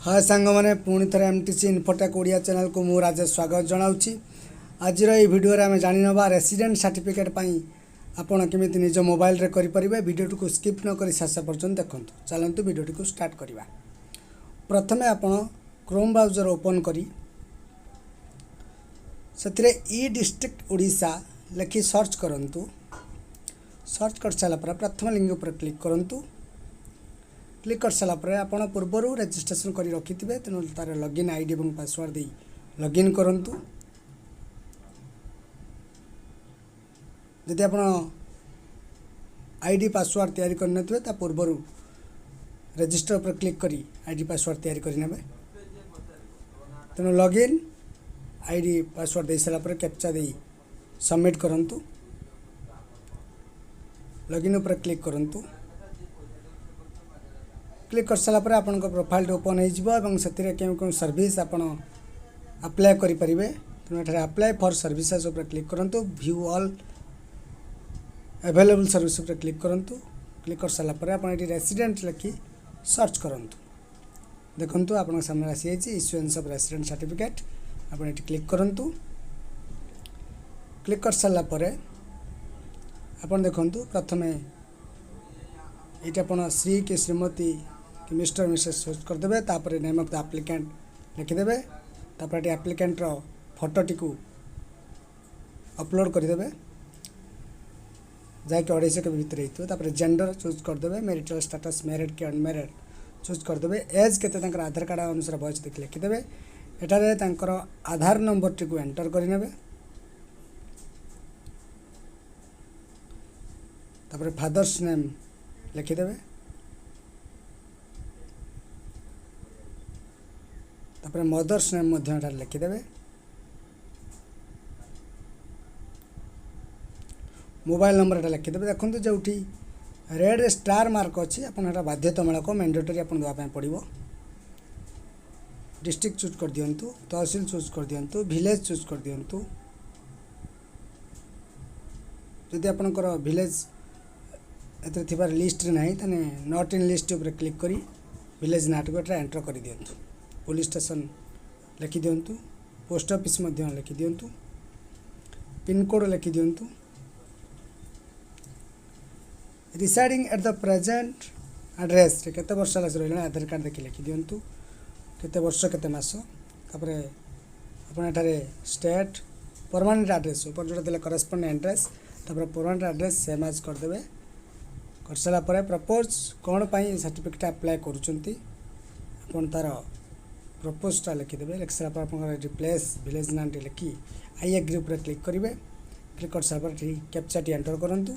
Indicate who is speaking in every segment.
Speaker 1: हाँ सांग मैंने पुणी थे एमटीसी इन्फोटेक ओडिया चैनल को मु राजेश स्वागत जनाऊँगी। आज भिडियो आम जाना रेसिडेंट सर्टिफिकेट आपण केमी निज मोबाइल रे करें। भिडियो को स्किप न कर शेष पर्यटन देखूँ। चलतु भिडियो को स्टार्ट करवा। प्रथमे आपण क्रोम ब्राउजर ओपन करी से ई डिस्ट्रिक्ट ओडिशा लिखि सर्च करंतु। सर्च कर सारापर प्रथम लिंक पर क्लिक करंतु। क्लिक कर सारापर आपण पूर्वर रजिस्ट्रेशन कर रखि थे तेणु तार लॉगिन आईडी और पासवर्ड दे लॉगिन करंतु। यदि आपण आईडी पासवर्ड तैयारी करन थे ता पूर्वर रजिस्टर पर क्लिक करी आईडी पासवर्ड तैयारी करने तेणु लॉगिन आईडी पासवर्ड दे सारापर कैप्चा दे सबमिट करंतु। लॉगिन पर क्लिक करंतु। क्लिक कर सारापर आपण प्रोफाइल ओपन हो सर्विस आपण अप्लाई करें। तेणु अप्लाई फॉर सर्विसेज पर क्लिक करंतु। व्यू ऑल अवेलेबल सर्विस पर क्लिक करंतु। क्लिक कर सारापर आपण ये रेसिडेंट लिखि सर्च करंतु। देखंतु आपण सामने आसी जाइए इश्यूएंस ऑफ रेसिडेंट सर्टिफिकेट। आपण ये क्लिक करंतु। क्लिक कर सारापर आपण देखंतु प्रथमे ये आपण श्री कि श्रीमती कि मिस्टर मिसेस सर्च करदे। तापर नेम ऑफ द एप्लिकेंट लिखिदे। तापर एप्लिकेंट रो फोटोटी को अपलोड करदे जहाँकि 250 के भीतर होता। जेंडर चूज करदे। मैरिटल स्टेटस मैरिड कि अनमैरिड चूज करदे। एज केते आधार कार्ड अनुसार बयस देख लिखिदे। एटारे तांकर आधार नंबर टी को एंटर करने। तापर फादर्स नेम लिखिदे। तापर मदर्स नेम लिखिदे। मोबाइल नंबर एटा लिखिदे। देखो जो रेड स्टार मार्क अच्छी आपटा बाध्यतामूलक मैंडेटरी आप देवाई पड़ो। डिस्ट्रिक्ट चूज कर दिंतु। तहसील चूज कर दिंतु। विलेज चूज कर दिंतु। जदि आपणकर विलेज एते थिबार लिस्ट रे नहीं तने नॉट इन लिस्ट ऊपर क्लिक करी विलेज नाट को एंटर कर दिंतु। पुलिस स्टेशन लिखि दिंतु। पोस्ट ऑफिस लिखि दिंतु। पिन कोड लिखि दिंतु। Residing at the present address केते वर्ष रहा आधार कार्ड देखि लिखि दिंतु। केते वर्ष केते मास। तापर आपण एठारे स्टेट परमानेंट एड्रेस ऊपर जोटा देले करस्पोंडेंट एड्रेस। तापर परमानेंट एड्रेस सेम एज कर देबे। कर सारा पर प्रपोज कौन पाई सर्टिफिकेट अप्लाई करूचंती आपण तार प्रपोजटा लिखिदेवे। लिख सारा पर आपण रिप्लेस विलेज नाम लिखि आई एग्री पर क्लिक करेंगे। क्लिक कर सारा पर कैप्चा टी एंटर करंतु।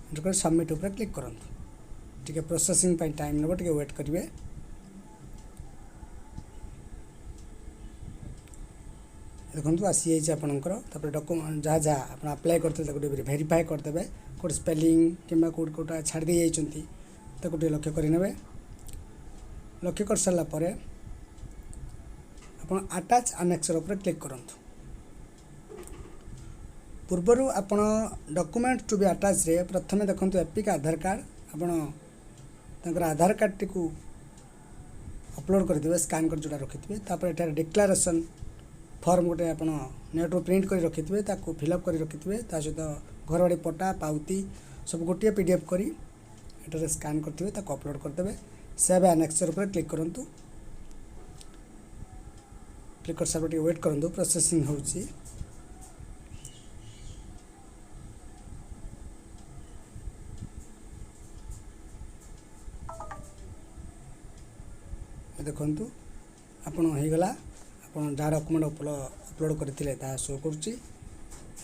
Speaker 1: एंटर कर सबमिट पर क्लिक करंतु। ठीक है प्रोसेसिंग पाई टाइम नेबो ठीक वेट करेंगे। देखो आसी जाइए आपंकर डॉक्यूमेंट जहाँ जहाँ आप अप्लाई करते वेरीफाए करदे। कौट स्पेलिंग कि कौटा छाड़ दे जाइए लक्ष्य करेंगे। लक्ष्य कर सारापर आप अटैच आनेक्सर पर क्लिक करंतु। पूर्वर आपण डॉक्यूमेंट टू बी अटैच रे प्रथमे देखो एपिक आधार कार्ड आपण आधार कार्ड टी को अपलोड करदे स्कैन कर जोड़ा रखिथे। तापर एटार डिक्लेरेशन फॉर्म गोटे आप नेट प्रिंट कर रखिथे ताको फिलअप कर रखिथे। सहित घर बाड़ी पट्टा पाउती सब गोटे पीडीएफ करी एटारे स्कैन करथिबे ताको अपलोड करदेबे। सेव एनेक्सर पर क्लिक करंतु। क्लिक कर सारा वेट करंतु प्रोसेसिंग होउची। देखंतु आपण हो गला। आपण जहाँ डॉक्यूमेंट अपलोड करते शो करुच्ची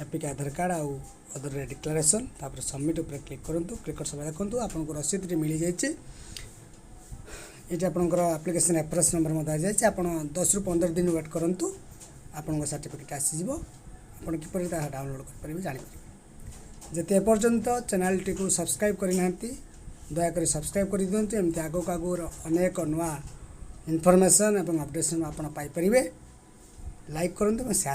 Speaker 1: एपिक आधार कार्ड आउ अदर डिक्लेरेशन। तापर सबमिट पर क्लिक करंतु। क्लिक कर सब देखो आपको रसीद मिल जाइए। ये आपंकर एप्लिकेशन रेफरेंस नंबर मत आ जाए। आप 10 ରୁ 15 दिन वेट करंतु आपन सर्टिफिकेट आसीज। आप किपर डाउनलोड करेंगे जापर। जते एपर्यंत चैनल टी को सब्सक्राइब करना दयाकोरी सब्सक्राइब कर दिंतु। एमती आगक आगुर अनेक नुआ इनफॉरमेशन एवं अपडेशन आप पाइपर। लाइक करूँ शेयर